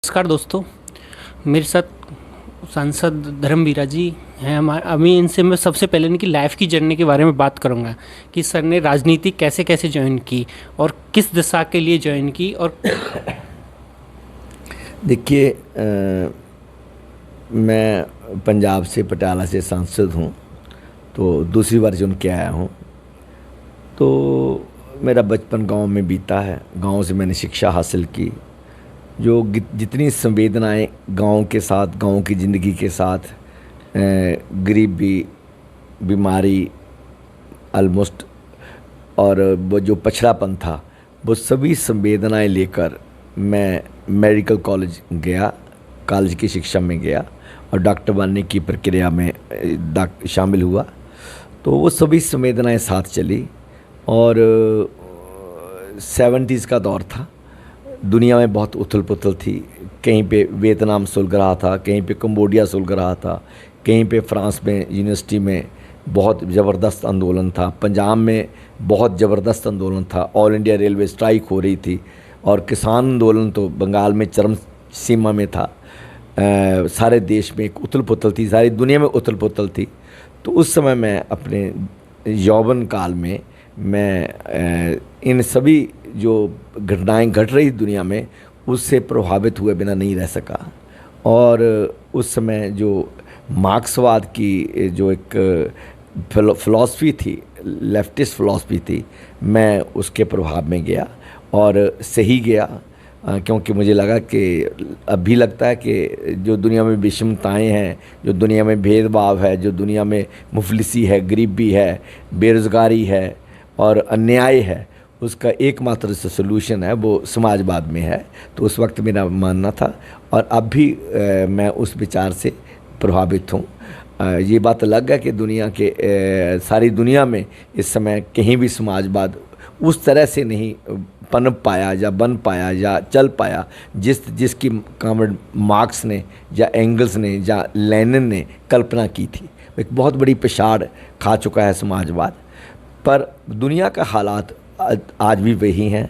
नमस्कार दोस्तों। मेरे साथ सांसद धर्मवीरा जी हैं। अभी इनसे मैं सबसे पहले इनकी लाइफ की जर्नी के बारे में बात करूंगा कि सर ने राजनीति कैसे कैसे ज्वाइन की और किस दिशा के लिए ज्वाइन की। और देखिए, मैं पंजाब से पटियाला से सांसद हूँ, तो दूसरी बार चुन के आया हूँ। तो मेरा बचपन गांव में बीता है। गांव से मैंने शिक्षा हासिल की। जो जितनी संवेदनाएं गांव के साथ, गांव की ज़िंदगी के साथ, गरीबी, बीमारी ऑलमोस्ट, और वो जो पछड़ापन था, वो सभी संवेदनाएं लेकर मैं मेडिकल कॉलेज गया, कॉलेज की शिक्षा में गया और डॉक्टर बनने की प्रक्रिया में शामिल हुआ। तो वो सभी संवेदनाएं साथ चली और 70s का दौर था। दुनिया में बहुत उथल पुथल थी। कहीं पे वियतनाम सुलग रहा था, कहीं पे कंबोडिया सुलग रहा था, कहीं पे फ्रांस में यूनिवर्सिटी में बहुत ज़बरदस्त आंदोलन था। पंजाब में बहुत ज़बरदस्त आंदोलन था। ऑल इंडिया रेलवे स्ट्राइक हो रही थी और किसान आंदोलन तो बंगाल में चरम सीमा में था। सारे देश में एक उथल पुथल थी, सारी दुनिया में उथल पुथल थी। तो उस समय मैं अपने यौवन काल में मैं इन सभी जो घटनाएं घट रही दुनिया में, उससे प्रभावित हुए बिना नहीं रह सका। और उस समय जो मार्क्सवाद की जो एक फ़िलॉसफी थी, लेफ्टिस्ट फ़िलॉसफी थी, मैं उसके प्रभाव में गया और सही गया। क्योंकि मुझे लगा कि अभी लगता है कि जो दुनिया में विषमताएं हैं, जो दुनिया में भेदभाव है, जो दुनिया में मुफलिसी है, गरीबी है, बेरोज़गारी है और अन्याय है, उसका एकमात्र जो सलूशन है वो समाजवाद में है। तो उस वक्त मेरा मानना था और अब भी मैं उस विचार से प्रभावित हूँ। ये बात अलग है कि दुनिया के सारी दुनिया में इस समय कहीं भी समाजवाद उस तरह से नहीं पनप पाया या बन पाया या चल पाया जिसकी कॉमरेड मार्क्स ने या एंगल्स ने या लेनिन ने कल्पना की थी। एक बहुत बड़ी पिछाड़ खा चुका है समाजवाद। पर दुनिया का हालात आज भी वही हैं।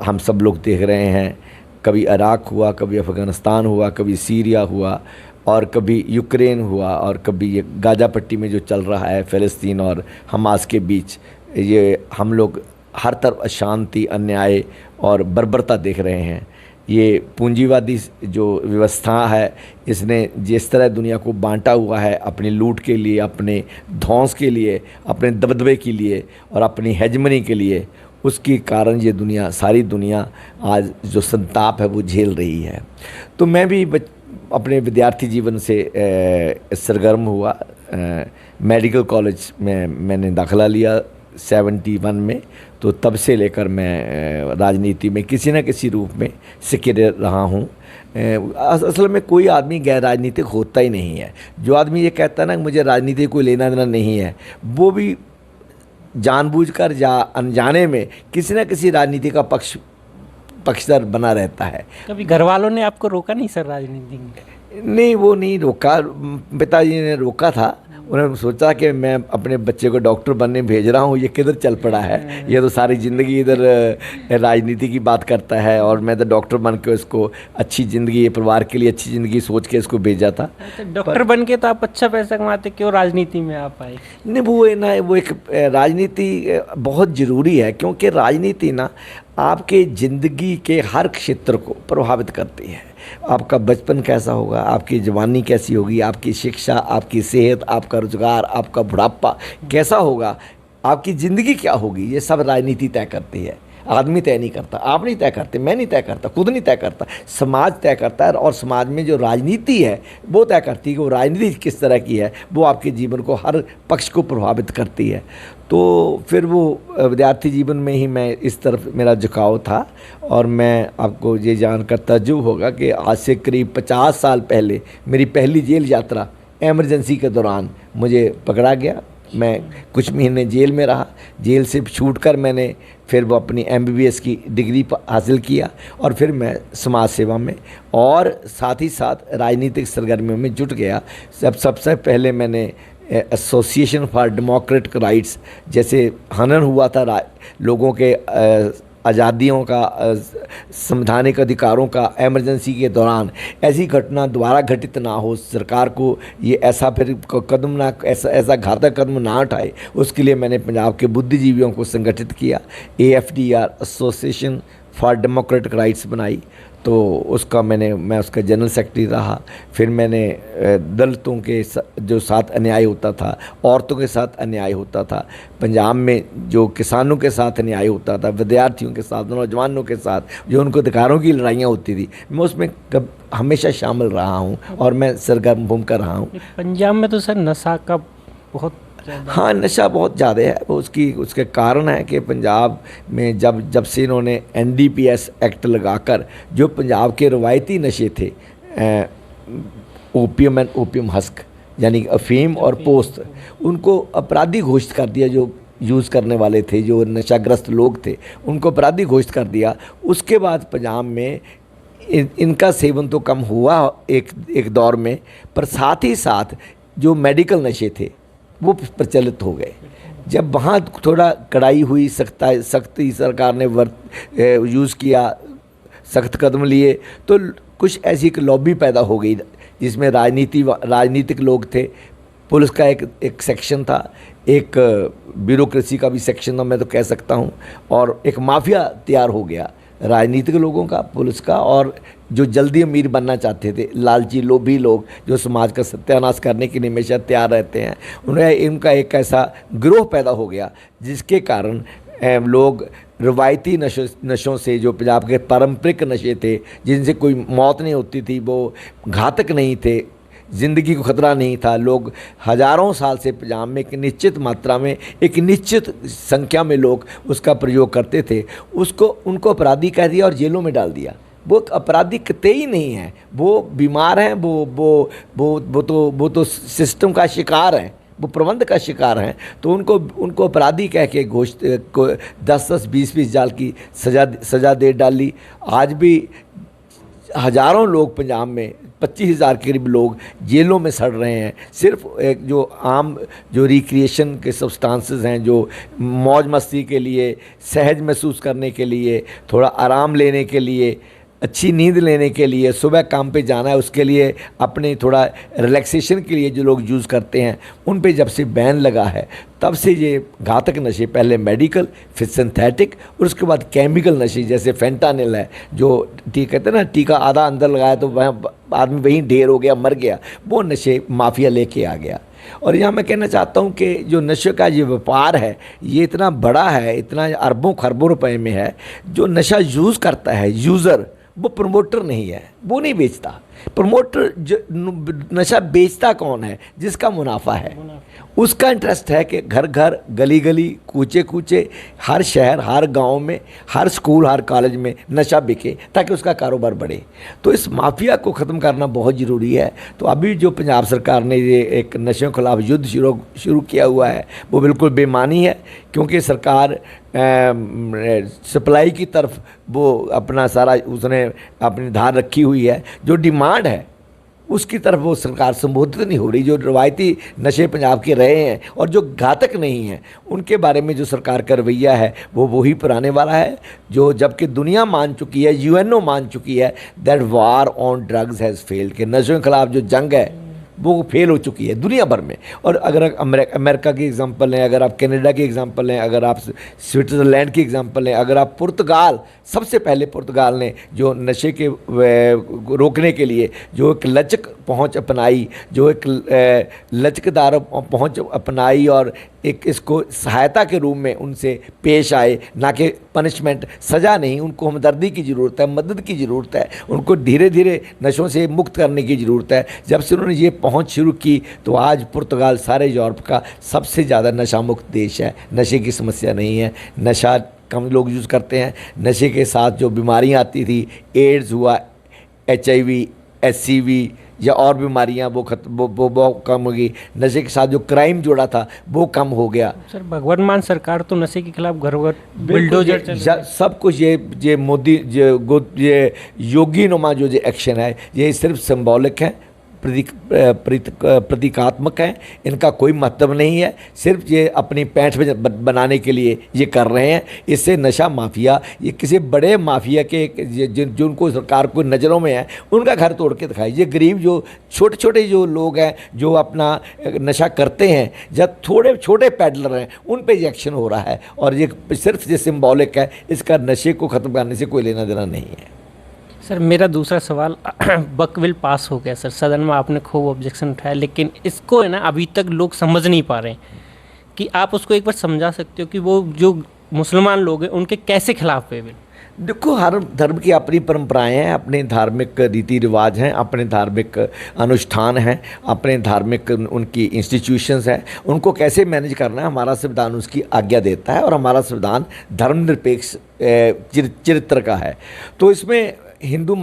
हम सब लोग देख रहे हैं, कभी इराक़ हुआ, कभी अफ़गानिस्तान हुआ, कभी सीरिया हुआ और कभी यूक्रेन हुआ और कभी ये गाज़ा पट्टी में जो चल रहा है फ़लस्तीन और हमास के बीच, ये हम लोग हर तरफ अशांति, अन्याय और बर्बरता देख रहे हैं। ये पूंजीवादी जो व्यवस्था है, इसने जिस तरह दुनिया को बांटा हुआ है अपनी लूट के लिए, अपने ध्वंस के लिए, अपने दबदबे के लिए और अपनी हेजमनी के लिए, उसके कारण ये दुनिया, सारी दुनिया आज जो संताप है वो झेल रही है। तो मैं भी अपने विद्यार्थी जीवन से सरगर्म हुआ। मेडिकल कॉलेज में मैंने दाखिला लिया 71 में। तो तब से लेकर मैं राजनीति में किसी न किसी रूप में सक्रिय रहा हूँ। असल में कोई आदमी गैर राजनीतिक होता ही नहीं है। जो आदमी ये कहता है ना मुझे राजनीति कोई लेना देना नहीं है, वो भी जानबूझकर या अनजाने में किसी न किसी राजनीति का पक्षधर बना रहता है। कभी घर वालों ने आपको रोका नहीं सर राजनीति में? नहीं, वो नहीं रोका। पिताजी ने रोका था। उन्होंने सोचा कि मैं अपने बच्चे को डॉक्टर बनने भेज रहा हूँ, ये किधर चल पड़ा है, ये तो सारी ज़िंदगी इधर राजनीति की बात करता है और मैं तो डॉक्टर बन के उसको अच्छी ज़िंदगी, परिवार के लिए अच्छी ज़िंदगी सोच के इसको भेजा था। डॉक्टर बन के तो आप अच्छा पैसा कमाते, क्यों राजनीति में आप आए? नहीं, वो एक राजनीति बहुत ज़रूरी है, क्योंकि राजनीति ना आपके ज़िंदगी के हर क्षेत्र को प्रभावित करती है। आपका बचपन कैसा होगा, आपकी जवानी कैसी होगी, आपकी शिक्षा, आपकी सेहत, आपका रोजगार, आपका बुढ़ापा कैसा होगा, आपकी ज़िंदगी क्या होगी, ये सब राजनीति तय करती है। आदमी तय नहीं करता, आप नहीं तय करते, मैं नहीं तय करता, खुद नहीं तय करता, समाज तय करता है। और समाज में जो राजनीति है वो तय करती है कि वो राजनीति किस तरह की है, वो आपके जीवन को हर पक्ष को प्रभावित करती है। तो फिर वो विद्यार्थी जीवन में ही मैं इस तरफ मेरा झुकाव था। और मैं आपको ये जानकर ताज्जुब होगा कि आज से करीब 50 साल पहले मेरी पहली जेल यात्रा एमरजेंसी के दौरान मुझे पकड़ा गया। मैं कुछ महीने जेल में रहा। जेल से छूटकर मैंने फिर वो अपनी MBBS की डिग्री हासिल किया और फिर मैं समाज सेवा में और साथ ही साथ राजनीतिक सरगर्मियों में जुट गया। सबसे पहले मैंने एसोसिएशन फॉर डेमोक्रेटिक राइट्स, जैसे हनन हुआ था लोगों के आज़ादियों का, संवैधानिक अधिकारों का इमरजेंसी के दौरान ऐसी घटना दोबारा घटित ना हो, सरकार को ये ऐसा फिर कदम ना, ऐसा घातक कदम ना उठाए, उसके लिए मैंने पंजाब के बुद्धिजीवियों को संगठित किया, AFDR association for democratic rights बनाई, तो उसका मैं उसका जनरल सेक्रेटरी रहा। फिर मैंने दलितों के जो साथ अन्याय होता था, औरतों के साथ अन्याय होता था, पंजाब में जो किसानों के साथ अन्याय होता था, विद्यार्थियों के साथ, नौजवानों के साथ जो उनको अधिकारों की लड़ाइयाँ होती थी, मैं उसमें हमेशा शामिल रहा हूँ और मैं सरगर्म भूमिका रहा हूँ। पंजाब में तो सर नशा का बहुत, हाँ, नशा बहुत ज़्यादा है। वो उसके कारण है कि पंजाब में जब से इन्होंने NDPS एक्ट लगाकर जो पंजाब के रवायती नशे थे, ओपियम एंड ओपियम हस्क यानी अफीम और पोस्त, उनको अपराधी घोषित कर दिया। जो यूज़ करने वाले थे, जो नशाग्रस्त लोग थे, उनको अपराधी घोषित कर दिया। उसके बाद पंजाब में इनका सेवन तो कम हुआ एक दौर में, पर साथ ही साथ जो मेडिकल नशे थे वो प्रचलित हो गए। जब वहाँ थोड़ा कड़ाई हुई, सख्ती सरकार ने यूज़ किया, सख्त कदम लिए, तो कुछ ऐसी एक लॉबी पैदा हो गई जिसमें राजनीतिक लोग थे, पुलिस का एक सेक्शन था, एक ब्यूरोक्रेसी का भी सेक्शन था, मैं तो कह सकता हूँ, और एक माफिया तैयार हो गया राजनीतिक लोगों का, पुलिस का, और जो जल्दी अमीर बनना चाहते थे, लालची लोभी लोग जो समाज का सत्यानाश करने के लिए हमेशा तैयार रहते हैं, इनका एक ऐसा गिरोह पैदा हो गया जिसके कारण लोग रवायती नशों से, जो पंजाब के पारंपरिक नशे थे जिनसे कोई मौत नहीं होती थी, वो घातक नहीं थे, ज़िंदगी को खतरा नहीं था, लोग हज़ारों साल से पंजाब में एक निश्चित मात्रा में, एक निश्चित संख्या में लोग उसका प्रयोग करते थे, उनको अपराधी कह दिया और जेलों में डाल दिया। वो अपराधी कतई नहीं है, वो बीमार हैं, वो तो सिस्टम का शिकार हैं, वो प्रबंध का शिकार हैं, तो उनको अपराधी कह के घोषित 10-10, 20-20 साल की सज़ा दे डाली। आज भी हज़ारों लोग पंजाब में, 25,000 के करीब लोग जेलों में सड़ रहे हैं, सिर्फ एक जो आम जो रिक्रिएशन के सब्सटेंसेस हैं, जो मौज मस्ती के लिए, सहज महसूस करने के लिए, थोड़ा आराम लेने के लिए, अच्छी नींद लेने के लिए, सुबह काम पे जाना है उसके लिए, अपने थोड़ा रिलैक्सेशन के लिए जो लोग यूज़ करते हैं, उन पे जब से बैन लगा है तब से ये घातक नशे, पहले मेडिकल, फिर सिंथेटिक, और उसके बाद केमिकल नशे जैसे फेंटानिल है, जो कहते हैं ना, टीका आधा अंदर लगाया तो वह आदमी वहीं ढेर हो गया, मर गया, वो नशे माफिया लेके आ गया। और यहाँ मैं कहना चाहता हूँ कि जो नशे का ये व्यापार है, ये इतना बड़ा है, इतना अरबों खरबों रुपए में है। जो नशा यूज़ करता है यूज़र, वो प्रमोटर नहीं है, वो नहीं बेचता। प्रमोटर नशा बेचता कौन है? जिसका मुनाफा है, उसका इंटरेस्ट है कि घर घर, गली गली, कूचे कूचे, हर शहर, हर गांव में, हर स्कूल, हर कॉलेज में नशा बिके ताकि उसका कारोबार बढ़े। तो इस माफिया को ख़त्म करना बहुत ज़रूरी है। तो अभी जो पंजाब सरकार ने ये एक नशों के खिलाफ युद्ध शुरू किया हुआ है, वो बिल्कुल बेमानी है, क्योंकि सरकार सप्लाई की तरफ वो अपना सारा उसने अपनी धार रखी हुई है। जो डिमांड है उसकी तरफ वो सरकार संबोधित नहीं हो रही। जो रवायती नशे पंजाब के रहे हैं और जो घातक नहीं हैं, उनके बारे में जो सरकार का रवैया है वो वही पुराने वाला है, जो जबकि दुनिया मान चुकी है, UNO मान चुकी है that war on drugs has failed, कि नशों के खिलाफ जो जंग है वो फेल हो चुकी है दुनिया भर में। और अगर अमेरिका की एग्जांपल लें, अगर आप कनाडा की एग्जांपल लें, अगर आप स्विट्ज़रलैंड की एग्जांपल लें, अगर आप पुर्तगाल, सबसे पहले पुर्तगाल ने जो नशे के रोकने के लिए जो एक लचक पहुंच अपनाई, जो एक लचकदार पहुंच अपनाई और एक इसको सहायता के रूप में उनसे पेश आए, ना कि पनिशमेंट, सज़ा नहीं। उनको हमदर्दी की ज़रूरत है, मदद की ज़रूरत है, उनको धीरे धीरे नशों से मुक्त करने की ज़रूरत है। जब से उन्होंने ये पहुंच शुरू की तो आज पुर्तगाल सारे यूरोप का सबसे ज़्यादा नशा मुक्त देश है। नशे की समस्या नहीं है, नशा कम लोग यूज़ करते हैं। नशे के साथ जो बीमारियां आती थी, एड्स हुआ, HIV, SCV या और बीमारियां, वो कम हो गई। नशे के साथ जो क्राइम जुड़ा था वो कम हो गया। सर, भगवंत मान सरकार तो नशे के खिलाफ घर घर बुलडोजर सब कुछ, ये मोदी, ये योगी नुमा जो एक्शन है, ये सिर्फ सिंबॉलिक है। प्रतीकात्मक हैं, इनका कोई मतलब नहीं है, सिर्फ ये अपनी पैंठ बनाने के लिए ये कर रहे हैं। इससे नशा माफिया, ये किसी बड़े माफिया के जिनको सरकार को नज़रों में है, उनका घर तोड़ के दिखाई। ये गरीब जो छोटे छोटे जो लोग हैं जो अपना नशा करते हैं, जब थोड़े छोटे पैडलर हैं, उन पे ये एक्शन हो रहा है और ये सिर्फ ये सिंबॉलिक है, इसका नशे को ख़त्म करने से कोई लेना देना नहीं है। सर मेरा दूसरा सवाल बक बिल पास हो गया सर, सदन में आपने खूब ऑब्जेक्शन उठाया, लेकिन इसको है ना अभी तक लोग समझ नहीं पा रहे हैं कि आप उसको एक बार समझा सकते हो कि वो जो मुसलमान लोग हैं उनके कैसे खिलाफ है बिल? देखो, हर धर्म की अपनी परंपराएं हैं, अपने धार्मिक रीति रिवाज हैं, अपने धार्मिक अनुष्ठान हैं, अपने धार्मिक उनकी इंस्टीट्यूशंस हैं। उनको कैसे मैनेज करना है, हमारा संविधान उसकी आज्ञा देता है और हमारा संविधान धर्मनिरपेक्ष चरित्र का है। तो इसमें हिंदू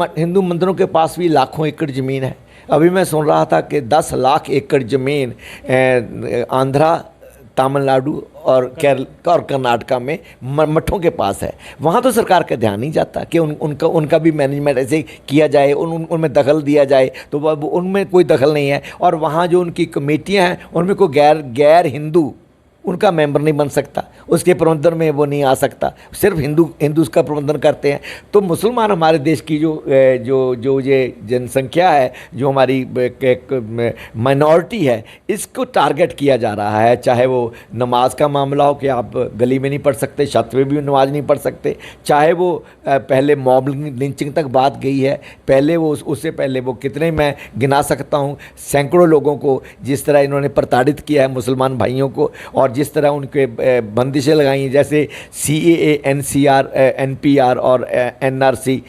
मंदिरों के पास भी लाखों एकड़ ज़मीन है। अभी मैं सुन रहा था कि 10 लाख एकड़ ज़मीन आंध्रा, तमिलनाडु और केरल और कर्नाटका में मठों के पास है। वहाँ तो सरकार का ध्यान नहीं जाता कि उनका भी मैनेजमेंट ऐसे किया जाए, उनमें दखल दिया जाए, तो उनमें कोई दखल नहीं है। और वहाँ जो उनकी कमेटियाँ हैं, उनमें कोई गैर हिंदू उनका मेंबर नहीं बन सकता, उसके प्रबंधन में वो नहीं आ सकता, सिर्फ हिंदू उसका प्रबंधन करते हैं। तो मुसलमान हमारे देश की जो ये जनसंख्या है, जो हमारी एक माइनॉरिटी है, इसको टारगेट किया जा रहा है। चाहे वो नमाज का मामला हो कि आप गली में नहीं पढ़ सकते, छत पे भी नमाज नहीं पढ़ सकते, चाहे वो पहले मॉब लिंचिंग तक बात गई है, पहले वो उससे पहले वो कितने मैं गिना सकता हूँ सैकड़ों लोगों को जिस तरह इन्होंने प्रताड़ित किया है मुसलमान भाइयों को, और जिस तरह उनके बंदिशें लगाई, जैसे CAA, NCR, NPR और NRC,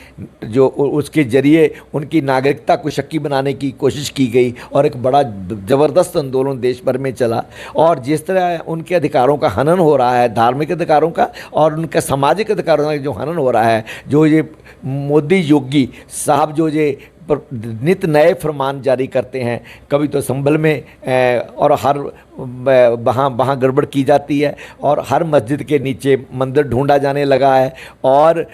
जो उसके ज़रिए उनकी नागरिकता को शक्की बनाने की कोशिश की गई और एक बड़ा ज़बरदस्त आंदोलन देश भर में चला। और जिस तरह उनके अधिकारों का हनन हो रहा है, धार्मिक अधिकारों का और उनका सामाजिक अधिकारों का जो हनन हो रहा है, जो ये मोदी योगी साहब जो ये नित नए फरमान जारी करते हैं, कभी तो संभल में और हर वहाँ गड़बड़ की जाती है और हर मस्जिद के नीचे मंदिर ढूंढा जाने लगा है। और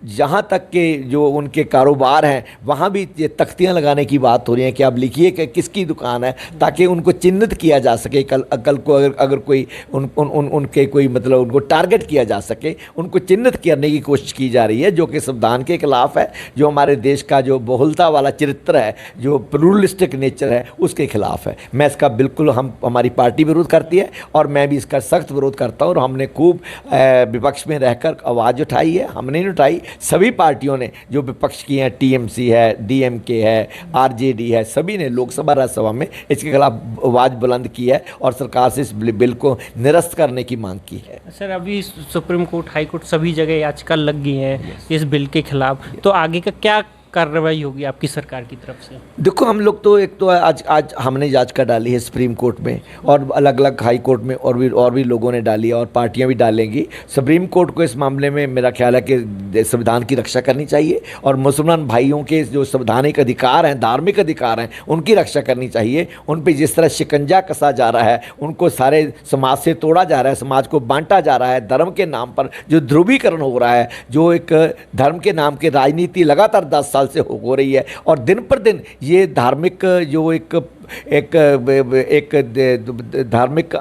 जहाँ तक के जो उनके कारोबार हैं, वहाँ भी ये तख्तियाँ लगाने की बात हो रही है कि आप लिखिए कि किसकी दुकान है, ताकि उनको चिन्हित किया जा सके। कल को अगर कोई उनके कोई मतलब उनको टारगेट किया जा सके, उनको चिन्हित करने की कोशिश की जा रही है, जो कि संविधान के खिलाफ है, जो हमारे देश का जो बहुलता वाला चरित्र है, जो प्लूरलिस्टिक नेचर है, उसके खिलाफ है। मैं इसका बिल्कुल हमारी पार्टी विरोध करती है और मैं भी इसका सख्त विरोध करता हूँ। और हमने खूब विपक्ष में रहकर आवाज़ उठाई है, हमने नहीं उठाई, सभी पार्टियों ने जो विपक्ष की हैं, TMC है, DMK है, RJD है, सभी ने लोकसभा राज्यसभा में इसके खिलाफ आवाज़ बुलंद की है और सरकार से इस बिल को निरस्त करने की मांग की है। सर अभी सुप्रीम कोर्ट, हाई कोर्ट सभी जगह याचिका लग गई हैं इस बिल के खिलाफ, तो आगे का क्या कार्रवाई होगी आपकी सरकार की तरफ से? देखो, हम लोग तो एक तो आज हमने याचिका डाली है सुप्रीम कोर्ट में और अलग अलग हाई कोर्ट में, और भी लोगों ने डाली है और पार्टियां भी डालेंगी। सुप्रीम कोर्ट को इस मामले में मेरा ख्याल है कि संविधान की रक्षा करनी चाहिए और मुसलमान भाइयों के जो संवैधानिक अधिकार हैं, धार्मिक अधिकार हैं, उनकी रक्षा करनी चाहिए। उन पर जिस तरह शिकंजा कसा जा रहा है, उनको सारे समाज से तोड़ा जा रहा है, समाज को बांटा जा रहा है, धर्म के नाम पर जो ध्रुवीकरण हो रहा है, जो एक धर्म के नाम की राजनीति लगातार 10 साल से हो रही है और दिन पर दिन ये धार्मिक जो एक धार्मिक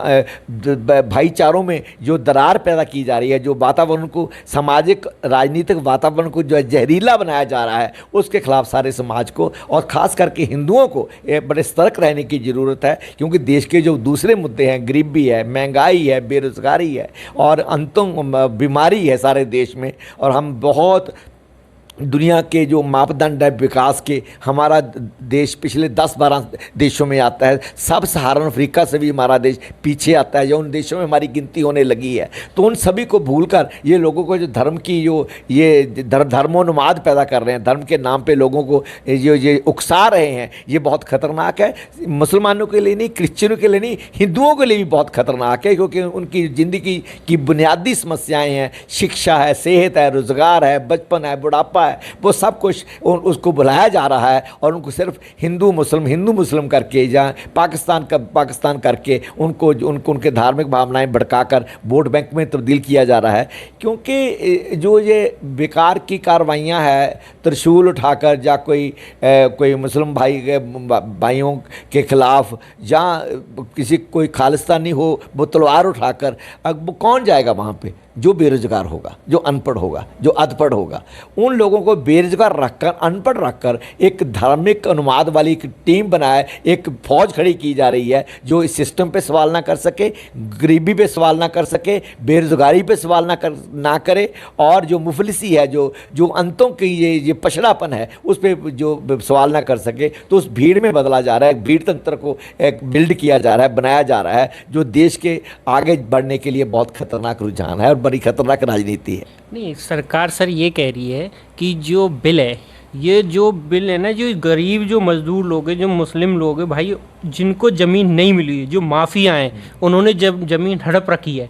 भाईचारों में जो दरार पैदा की जा रही है, जो वातावरण को, सामाजिक राजनीतिक वातावरण को जो जहरीला बनाया जा रहा है, उसके खिलाफ सारे समाज को और ख़ास करके हिंदुओं को बड़े सतर्क रहने की ज़रूरत है। क्योंकि देश के जो दूसरे मुद्दे हैं, गरीबी है, महंगाई है, बेरोज़गारी है और अंतों बीमारी है सारे देश में, और हम बहुत दुनिया के जो मापदंड है विकास के, हमारा देश पिछले 10-12 देशों में आता है। सब सहारन अफ्रीका से भी हमारा देश पीछे आता है, जो उन देशों में हमारी गिनती होने लगी है। तो उन सभी को भूलकर ये लोगों को जो धर्म की जो ये धर्मोन्माद पैदा कर रहे हैं, धर्म के नाम पे लोगों को ये उकसा रहे हैं, ये बहुत ख़तरनाक है। मुसलमानों के लिए नहीं, क्रिश्चियनों के लिए नहीं, हिंदुओं के लिए भी बहुत ख़तरनाक है, क्योंकि उनकी ज़िंदगी की बुनियादी समस्याएँ हैं, शिक्षा है, सेहत है, रोज़गार है, बचपन है, बुढ़ापा रहा है, वो सब कुछ उसको बुलाया जा रहा है और उनको सिर्फ हिंदू मुस्लिम करके या पाकिस्तान करके उनको उनके धार्मिक भावनाएं भड़काकर वोट बैंक में तब्दील किया जा रहा है। क्योंकि जो ये बेकार की कार्रवाइयाँ है, त्रिशूल उठाकर या कोई मुस्लिम भाइयों के खिलाफ या किसी कोई खालिस्तानी हो वो तलवार उठाकर, अब वो कौन जाएगा वहाँ पे? जो बेरोजगार होगा, जो अनपढ़ होगा, जो अधपढ़ होगा, उन लोगों को बेरोजगार रखकर, अनपढ़ रखकर एक धार्मिक अनुवाद वाली एक टीम बनाए, एक फौज खड़ी की जा रही है जो इस सिस्टम पे सवाल ना कर सके, गरीबी पे सवाल ना कर सके, बेरोजगारी पे सवाल ना करे, और जो मुफलिसी है, जो अंतों की ये पछड़ापन है उस पर जो सवाल ना कर सके। तो उस भीड़ में बदला जा रहा है, भीड़ तंत्र को एक बिल्ड किया जा रहा है, बनाया जा रहा है, जो देश के आगे बढ़ने के लिए बहुत खतरनाक रुझान है और बड़ी खतरनाक राजनीति है। नहीं, सरकार सर ये कह रही है कि जो बिल है ना, जो गरीब, जो मजदूर लोग हैं, जो मुस्लिम लोग हैं भाई, जिनको ज़मीन नहीं मिली है, जो माफिया हैं, उन्होंने जब ज़मीन हड़प रखी है,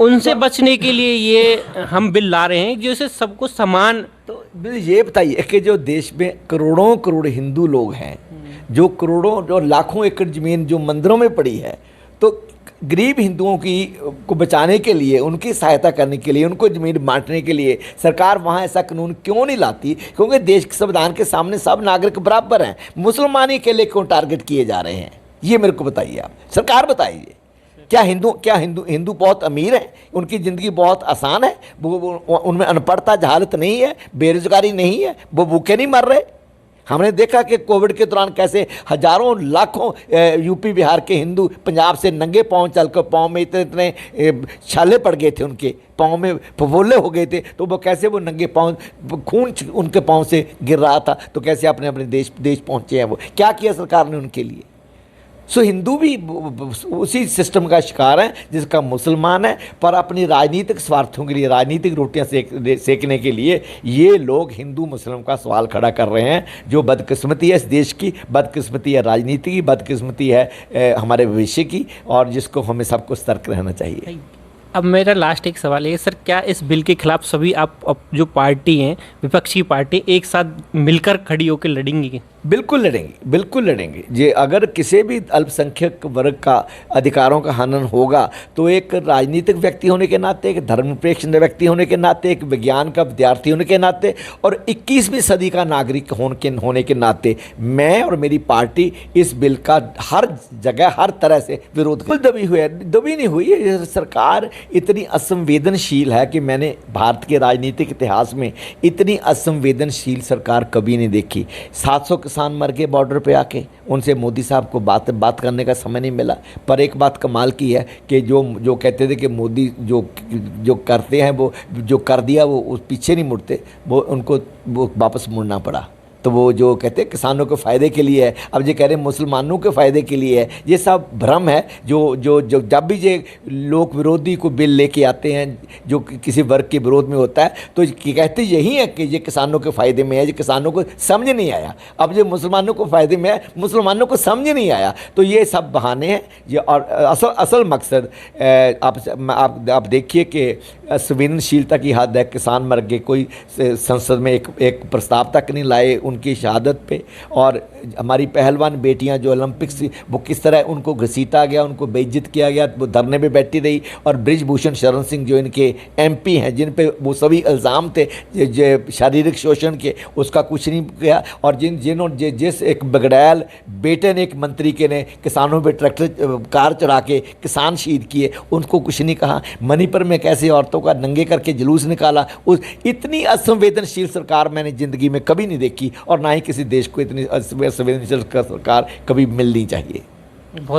उनसे बचने के लिए ये हम बिल ला रहे हैं जिससे सबको समान। तो ये बताइए कि जो देश में करोड़ों करोड़ हिंदू लोग हैं, जो करोड़ों जो लाखों एकड़ ज़मीन जो मंदिरों में पड़ी है, तो गरीब हिंदुओं को बचाने के लिए, उनकी सहायता करने के लिए, उनको ज़मीन बांटने के लिए सरकार वहाँ ऐसा कानून क्यों नहीं लाती? क्योंकि देश के संविधान के सामने सब नागरिक बराबर हैं। मुसलमान ही के लिए क्यों टारगेट किए जा रहे हैं? ये मेरे को बताइए, आप सरकार बताइए। क्या हिंदू बहुत अमीर हैं, उनकी ज़िंदगी बहुत आसान है, वो उनमें अनपढ़ता जहालत नहीं है, बेरोजगारी नहीं है, वो भूखे नहीं मर रहे? हमने देखा कि कोविड के दौरान कैसे हजारों लाखों यूपी बिहार के हिंदू पंजाब से नंगे पाँव चलकर, पाँव में इतने छाले पड़ गए थे, उनके पाँव में फफोले हो गए थे, तो वो कैसे वो नंगे पाँव, खून उनके पाँव से गिर रहा था, तो कैसे अपने देश पहुँचे हैं? वो क्या किया सरकार ने उनके लिए? सो हिंदू भी उसी सिस्टम का शिकार है जिसका मुसलमान है, पर अपनी राजनीतिक स्वार्थों के लिए, राजनीतिक रोटियां सेकने के लिए ये लोग हिंदू मुस्लिम का सवाल खड़ा कर रहे हैं। जो बदकिस्मती है इस देश की, बदकिस्मती है राजनीति की, बदकिस्मती है हमारे भविष्य की, और जिसको हमें सबको सतर्क रहना चाहिए। अब मेरा लास्ट एक सवाल है सर, क्या इस बिल के खिलाफ सभी आप जो पार्टी हैं, विपक्षी पार्टी, एक साथ मिलकर खड़ी होकर लड़ेंगी? बिल्कुल लड़ेंगे। ये अगर किसी भी अल्पसंख्यक वर्ग का अधिकारों का हनन होगा तो एक राजनीतिक व्यक्ति होने के नाते, एक धर्मनिरपेक्ष व्यक्ति होने के नाते, एक विज्ञान का विद्यार्थी होने के नाते और 21वीं सदी का नागरिक होने के नाते मैं और मेरी पार्टी इस बिल का हर जगह, हर तरह से विरोध दबी नहीं हुई है। सरकार इतनी असंवेदनशील है कि मैंने भारत के राजनीतिक इतिहास में इतनी असंवेदनशील सरकार कभी नहीं देखी। 700 किसान मर गए बॉर्डर पे आके, उनसे मोदी साहब को बात करने का समय नहीं मिला। पर एक बात कमाल की है कि जो कहते थे कि मोदी जो करते हैं, वो जो कर दिया वो उस पीछे नहीं मुड़ते, उनको वापस मुड़ना पड़ा। तो वो जो कहते हैं किसानों के फ़ायदे के लिए है, अब ये कह रहे हैं मुसलमानों के फ़ायदे के लिए है। ये सब भ्रम है। जो जब भी ये लोक विरोधी को बिल लेके आते हैं जो किसी वर्ग के विरोध में होता है, तो कहते यही है कि ये किसानों के फ़ायदे में है। ये किसानों को समझ नहीं आया। अब ये मुसलमानों को फ़ायदे में है, मुसलमानों को समझ नहीं आया। तो ये सब बहाने हैं। ये और असल मकसद आप देखिए कि संवेदनशीलता की हद है। किसान मर गए, कोई संसद में एक प्रस्ताव तक नहीं लाए उनकी शहादत पे। और हमारी पहलवान बेटियां जो ओलंपिक्स, वो किस तरह उनको घसीटा गया, उनको बेइज्जत किया गया, वो धरने पे बैठी रही। और बृजभूषण शरण सिंह जो इनके एमपी हैं, जिन पे वो सभी इल्ज़ाम थे शारीरिक शोषण के, उसका कुछ नहीं किया। और जिस एक बगड़ैल बेटे ने, एक मंत्री के ने किसानों पे ट्रैक्टर कार चढ़ा के किसान शहीद किए, उनको कुछ नहीं कहा। मणिपुर में कैसे औरतों का नंगे करके जुलूस निकाला, इतनी असंवेदनशील सरकार मैंने ज़िंदगी में कभी नहीं देखी। और ना ही किसी देश को इतनी संवेदनशील सरकार कभी मिलनी चाहिए। बहुत